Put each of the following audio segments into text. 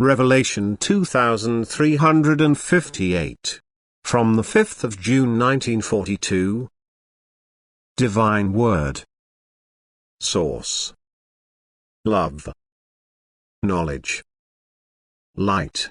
Revelation 2358. From the 5th of June 1942. Divine Word. Source: love, knowledge, light.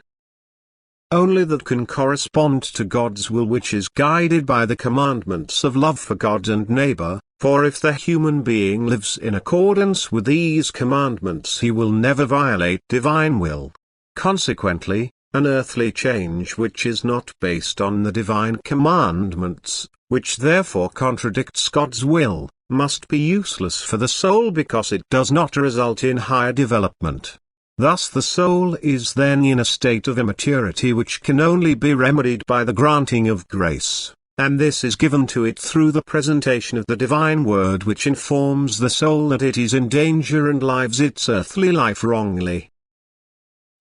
Only that can correspond to God's will, which is guided by the commandments of love for God and neighbor, for if the human being lives in accordance with these commandments, he will never violate divine will. Consequently, an earthly change which is not based on the divine commandments, which therefore contradicts God's will, must be useless for the soul because it does not result in higher development. Thus the soul is then in a state of immaturity which can only be remedied by the granting of grace, and this is given to it through the presentation of the divine word, which informs the soul that it is in danger and lives its earthly life wrongly.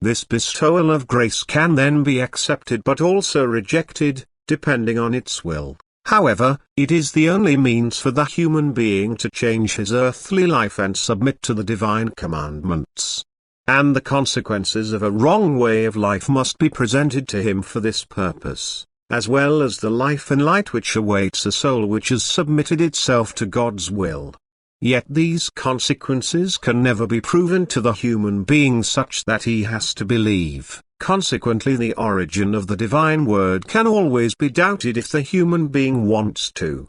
This bestowal of grace can then be accepted but also rejected, depending on its will. However, it is the only means for the human being to change his earthly life and submit to the divine commandments. And the consequences of a wrong way of life must be presented to him for this purpose, as well as the life and light which awaits a soul which has submitted itself to God's will. Yet these consequences can never be proven to the human being such that he has to believe. Consequently, the origin of the divine word can always be doubted if the human being wants to.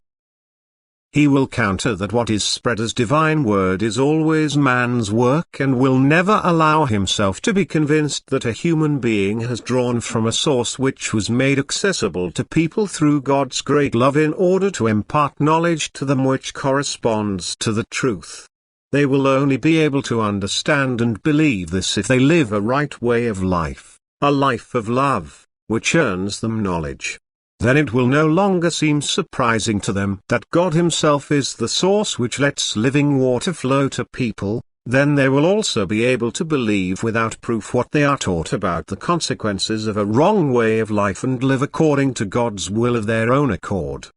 He will counter that what is spread as divine word is always man's work, and will never allow himself to be convinced that a human being has drawn from a source which was made accessible to people through God's great love in order to impart knowledge to them which corresponds to the truth. They will only be able to understand and believe this if they live a right way of life, a life of love, which earns them knowledge. Then it will no longer seem surprising to them that God Himself is the source which lets living water flow to people. Then they will also be able to believe without proof what they are taught about the consequences of a wrong way of life and live according to God's will of their own accord.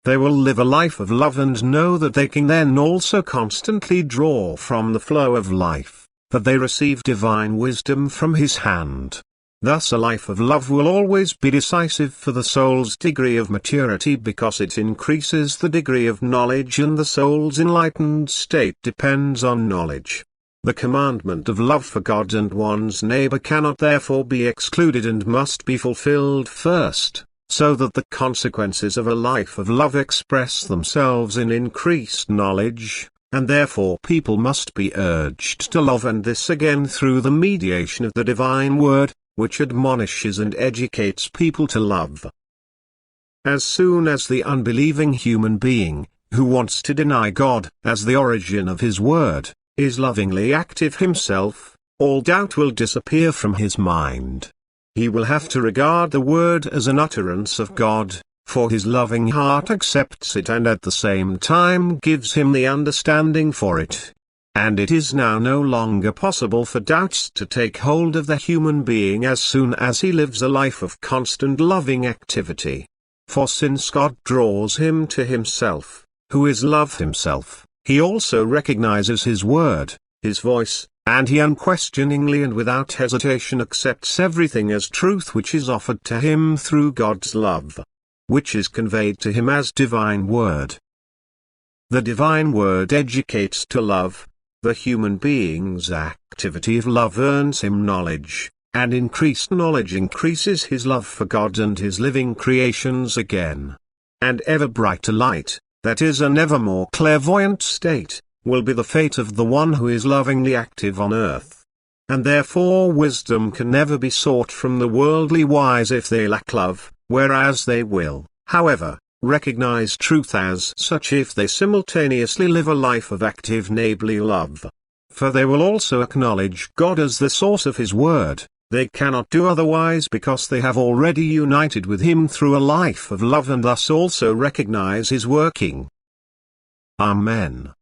They will live a life of love and know that they can then also constantly draw from the flow of life, that they receive divine wisdom from His hand. Thus a life of love will always be decisive for the soul's degree of maturity, because it increases the degree of knowledge, and the soul's enlightened state depends on knowledge. The commandment of love for God and one's neighbor cannot therefore be excluded and must be fulfilled first, so that the consequences of a life of love express themselves in increased knowledge, and therefore people must be urged to love, and this again through the mediation of the divine word, which admonishes and educates people to love. As soon as the unbelieving human being, who wants to deny God as the origin of His word, is lovingly active himself, all doubt will disappear from his mind. He will have to regard the word as an utterance of God, for his loving heart accepts it and at the same time gives him the understanding for it. And it is now no longer possible for doubts to take hold of the human being as soon as he lives a life of constant loving activity. For since God draws him to Himself, who is love Himself, He also recognizes His word, His voice, and he unquestioningly and without hesitation accepts everything as truth which is offered to him through God's love, which is conveyed to him as divine word. The divine word educates to love. The human being's activity of love earns him knowledge, and increased knowledge increases his love for God and his living creations again. And ever brighter light, that is an ever more clairvoyant state, will be the fate of the one who is lovingly active on earth. And therefore wisdom can never be sought from the worldly wise if they lack love, whereas they will, however, recognize truth as such if they simultaneously live a life of active neighborly love. For they will also acknowledge God as the source of His word. They cannot do otherwise because they have already united with Him through a life of love, and thus also recognize His working. Amen.